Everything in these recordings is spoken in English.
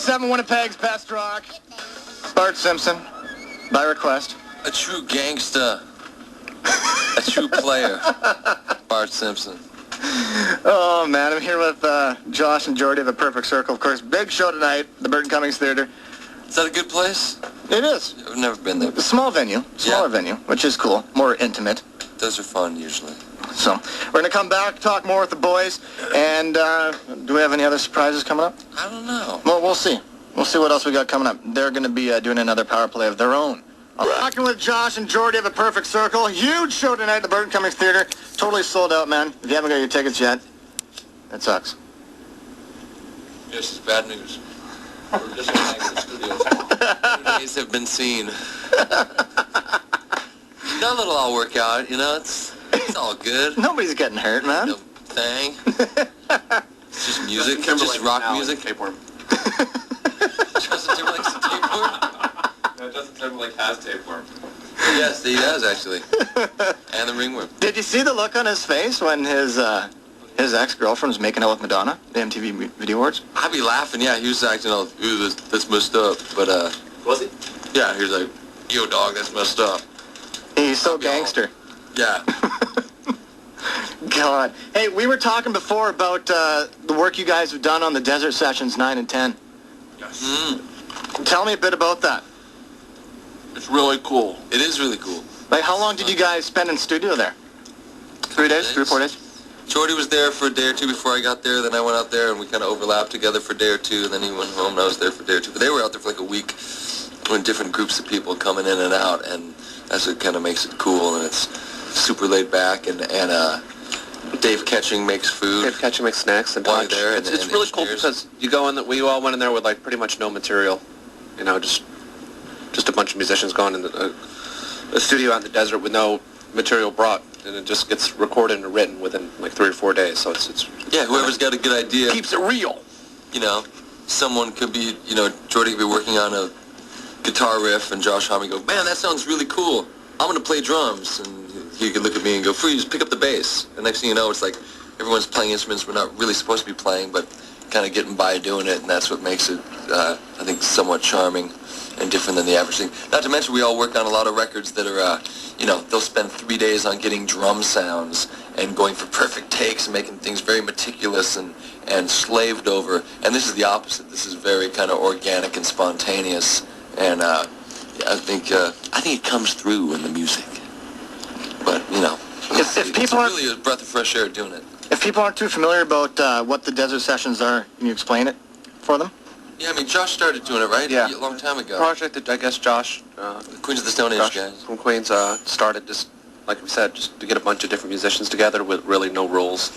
R97, Winnipeg's best rock. Bart Simpson, by request. A true gangster. A true player. Bart Simpson. Oh, man, I'm here with Josh and Jeordie of The Perfect Circle. Of course, big show tonight, the Burton Cummings Theater. Is that a good place? It is. I've never been there. A small venue, smaller venue, which is cool, more intimate. Those are fun, usually. So, we're going to come back, talk more with the boys, and do we have any other surprises coming up? I don't know. Well, we'll see. We'll see what else we got coming up. They're going to be doing another power play of their own. Talking with Josh and Jeordie of The Perfect Circle. Huge show tonight at the Burton Cummings Theater. Totally sold out, man. If you haven't got your tickets yet, that sucks. Yes, it's bad news. We're just hanging in the studios. 2 days have been seen. Now it'll all work out, you know, it's all good. Nobody's getting hurt, man. No thing. It's just music, it's just rock music. Tapeworm. Justin Timberlake's a tapeworm? No, Justin Timberlake has tapeworm. Yes, he does, actually. And the ringworm. Did you see the look on his face when his ex-girlfriend was making out with Madonna, the MTV Video Awards? I'd be laughing, yeah, he was acting all, ooh, that's messed up, but, Was he? yeah, he was like, yo, dog, that's messed up. He's so gangster. Yeah. God. Hey, we were talking before about the work you guys have done on the Desert Sessions 9 and 10. Yes. Tell me a bit about that. It's really cool. It is really cool. Like, how long did you guys spend in studio there? 3 days? 3 or 4 days? Jeordie was there for a day or two before I got there, then I went out there and we kind of overlapped together for a day or two, and then he went home and I was there for a day or two. But they were out there for like a week with different groups of people coming in and out, and that's what kind of makes it cool, and it's super laid back, and Dave Ketching makes food. Dave Ketching makes snacks and While punch. you're there, It's and really cool engineers. because you go in. We all went in there with like pretty much no material, you know, just a bunch of musicians going in a studio out in the desert with no material brought, and it just gets recorded and written within like 3 or 4 days. So it's Yeah, whoever's got a good idea. keeps it real. You know, someone could be, you know, Jeordie could be working on a guitar riff, and Josh Homme go, man, that sounds really cool. I'm going to play drums. And he could look at me and go, Freese, pick up the bass. And next thing you know, it's like everyone's playing instruments we're not really supposed to be playing, but kind of getting by doing it, and that's what makes it, I think, somewhat charming and different than the average thing. Not to mention, we all work on a lot of records that are, you know, they'll spend 3 days on getting drum sounds and going for perfect takes and making things very meticulous and slaved over. And this is the opposite. This is very kind of organic and spontaneous. And I think it comes through in the music. But, you know, If it's people aren't- really a breath of fresh air doing it. If people aren't too familiar about what the Desert Sessions are, can you explain it for them? Yeah, I mean, Josh started doing it, right? Yeah. A long time ago. Project that I guess Josh Queens of the Stone Age Josh guys. from Queens started just like we said, just to get a bunch of different musicians together with really no rules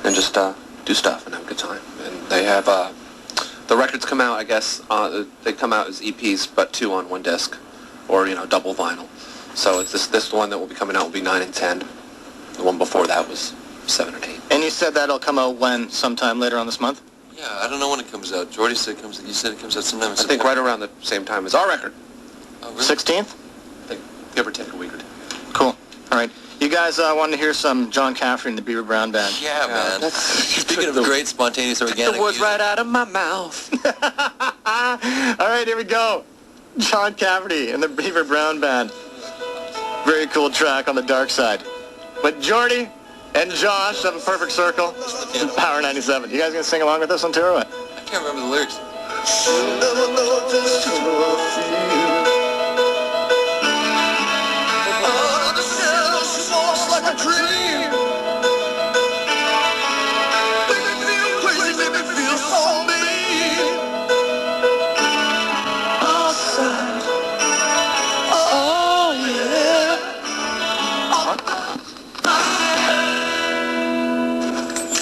and just do stuff and have a good time. And they have the records come out, I guess they come out as EPs, but 2 on 1 disc, or you know, double vinyl. So it's this one that will be coming out will be 9 and 10. The one before that was 7 and 8. And you said that'll come out when? Sometime later on this month? Yeah, I don't know when it comes out. Jeordie said it comes. You said it comes out sometime in I think September. right around the same time as our record. Oh, really? 16th? I think give or take a week or 2. Cool. All right. You guys wanted to hear some John Caffrey and the Beaver Brown Band. Yeah, man. That's Speaking of great spontaneous organic the words music, right out of my mouth. All right, here we go. John Cafferty and the Beaver Brown Band. Very cool track on the dark side. But Jeordie and Josh of A Perfect Circle, Power 97. You guys gonna sing along with this one too, or what? I can't remember the lyrics.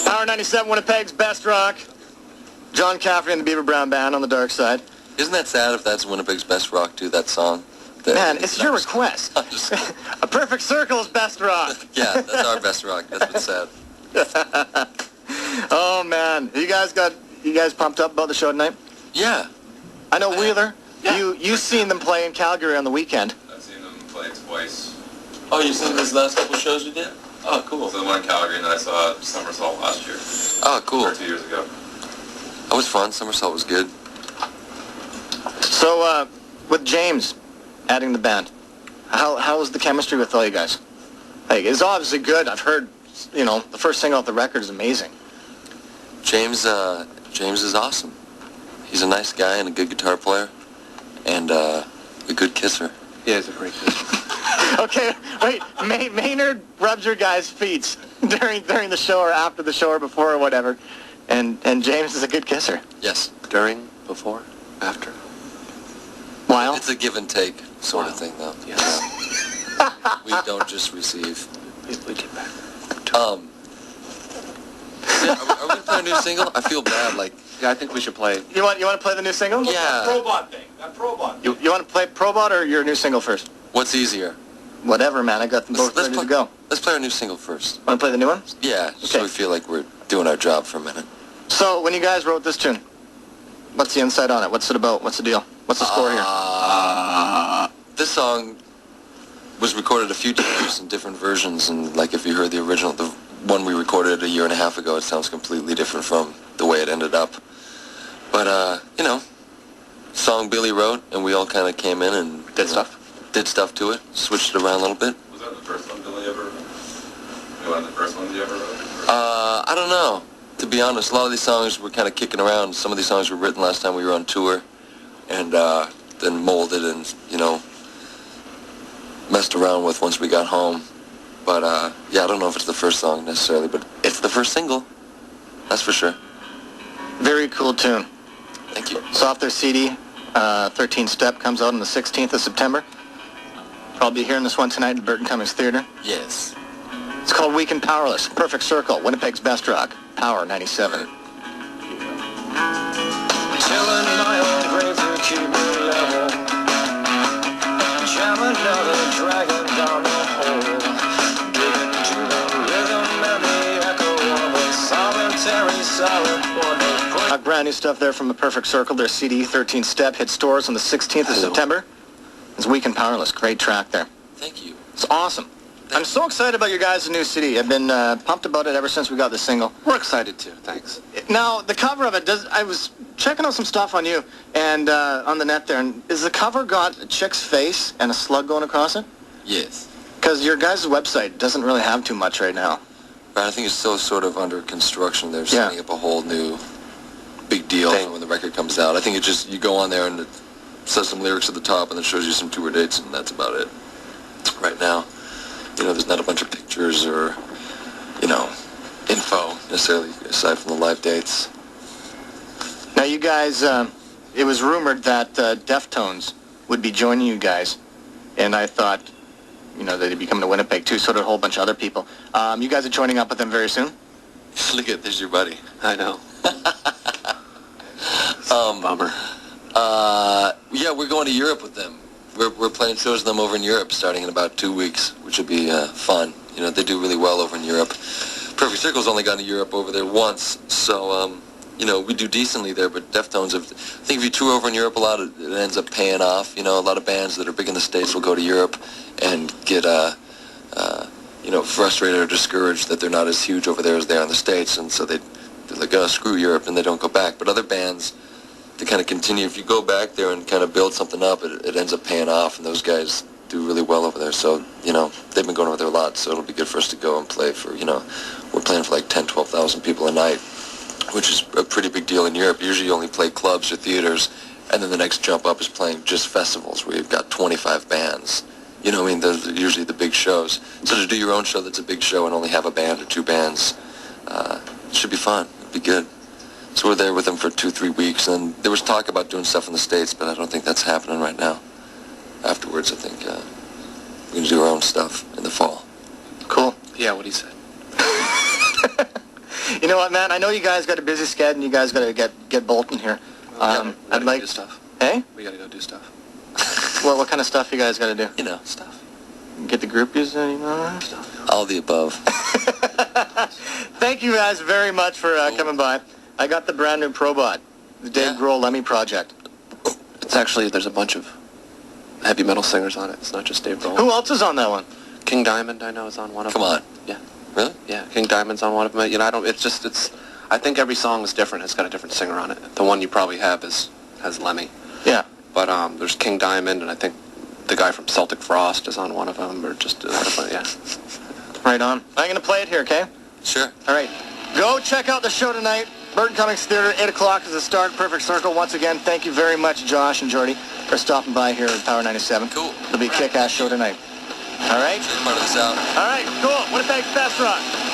Power 97, Winnipeg's best rock. John Cafferty and the Beaver Brown Band on the dark side. Isn't that sad if that's Winnipeg's best rock too, that song? Man, it's your request. A Perfect Circle's best rock. Yeah, that's our best rock. That's what's sad. Oh man, you guys pumped up about the show tonight? Yeah. I know Wheeler. Yeah. You seen them play in Calgary on the weekend. I've seen them play twice. Oh, you seen these last couple shows we did? Oh, cool. So the one in Calgary, and then I saw Somersault last year. Oh, cool. Or 2 years ago. That was fun. Somersault was good. So, with James adding the band, how was the chemistry with all you guys? Like, it's obviously good. I've heard, the first single off the record is amazing. James is awesome. He's a nice guy and a good guitar player, and a good kisser. Yeah, he's a great kisser. Okay, wait. Maynard rubs your guys' feet during the show or after the show or before or whatever, and James is a good kisser. Yes. During, before, after. While? It's a give and take sort of thing, though. Yes. We don't just receive. We get back. Are we going to play a new single? I feel bad, like... Yeah, I think we should play. You want to play the new single? Yeah. That Probot thing. That Probot thing. You want to play Probot or your new single first? What's easier? Whatever, man. I got them both ready to go. Let's play our new single first. Want to play the new one? Yeah, Okay. so we feel like we're doing our job for a minute. So, when you guys wrote this tune, what's the insight on it? What's it about? What's the deal? What's the score here? This song was recorded a few times in different versions, and like if you heard the original, the one we recorded a year and a half ago, it sounds completely different from the way it ended up. But, song Billy wrote, and we all kind of came in and Did stuff. Did stuff to it, switched it around a little bit. Was that the first one Billy ever wrote? One of the first ones you ever wrote? I don't know. To be honest, a lot of these songs were kind of kicking around. Some of these songs were written last time we were on tour, and then molded and, messed around with once we got home. But, yeah, I don't know if it's the first song necessarily, but it's the first single. That's for sure. Very cool tune. Thank you. It's off their CD. 13 Step comes out on the 16th of September. Probably hearing this one tonight at Burton Cummings Theater. Yes. It's called Weak and Powerless. Perfect Circle. Winnipeg's best rock. Power 97. Tilling my own grave to keep me level. Jam another dragon down the hole. Digging to the rhythm and the echo of a solitary silent wonder. Brand new stuff there from the Perfect Circle. Their CD 13 Step hit stores on the 16th of September. It's Weak and Powerless. Great track there. Thank you. It's awesome. I'm so excited about your guys' new CD. I've been pumped about it ever since we got the single. We're excited too. Thanks. Now, the cover of it, I was checking out some stuff on you and on the net there, and is the cover got a chick's face and a slug going across it? Yes. Because your guys' website doesn't really have too much right now. But I think it's still sort of under construction. They're setting up a whole new big deal for when the record comes out. I think it just, you go on there and it says some lyrics at the top and it shows you some tour dates, and that's about it right now. There's not a bunch of pictures or, info necessarily aside from the live dates. Now, you guys, it was rumored that Deftones would be joining you guys, and I thought, they'd be coming to Winnipeg too, so did a whole bunch of other people. You guys are joining up with them very soon? Look at, there's your buddy. I know. Bummer. Yeah, we're going to Europe with them. We're playing shows with them over in Europe starting in about 2 weeks, which will be fun. They do really well over in Europe. Perfect Circle's only gone to Europe over there once, so, we do decently there, but Deftones, I think if you tour over in Europe a lot, it ends up paying off. A lot of bands that are big in the States will go to Europe and get, frustrated or discouraged that they're not as huge over there as they are in the States, and so they're like, oh, screw Europe, and they don't go back. But other bands, they kind of continue. If you go back there and kind of build something up, it ends up paying off, and those guys do really well over there. So, they've been going over there a lot, so it'll be good for us to go and play for, we're playing for like 10, 12,000 people a night, which is a pretty big deal in Europe. Usually you only play clubs or theaters, and then the next jump up is playing just festivals where you've got 25 bands. Those are usually the big shows. So to do your own show that's a big show and only have a band or two bands, it should be fun. It'd be good. So we're there with them for 2-3 weeks, and there was talk about doing stuff in the States, but I don't think that's happening right now. Afterwards, I think we're going to do our own stuff in the fall. Cool. Yeah, what he said. You know what, man? I know you guys got a busy schedule, and you guys got to get bolting here. I'd like to do stuff. Hey? We got to go do stuff. Well, what kind of stuff you guys got to do? Stuff. Get the groupies in, Stuff. All the above. Thank you guys very much for coming by. I got the brand new Probot, the Dave Grohl Lemmy project. It's actually, there's a bunch of heavy metal singers on it. It's not just Dave Grohl. Who else is on that one? King Diamond, I know, is on one of them. Come on. Yeah. Really? Yeah, King Diamond's on one of them. I think every song is different. It's got a different singer on it. The one you probably have has Lemmy. Yeah. but there's King Diamond, and I think the guy from Celtic Frost is on one of them, or just yeah. Right on. I'm going to play it here, okay? Sure. All right. Go check out the show tonight. Burton Cummings Theater, 8 o'clock is the start. Perfect Circle. Once again, thank you very much, Josh and Jeordie, for stopping by here at Power 97. Cool. It'll be a kick-ass show tonight. All right? Check part of this out. All right, cool. Winnipeg's best rock.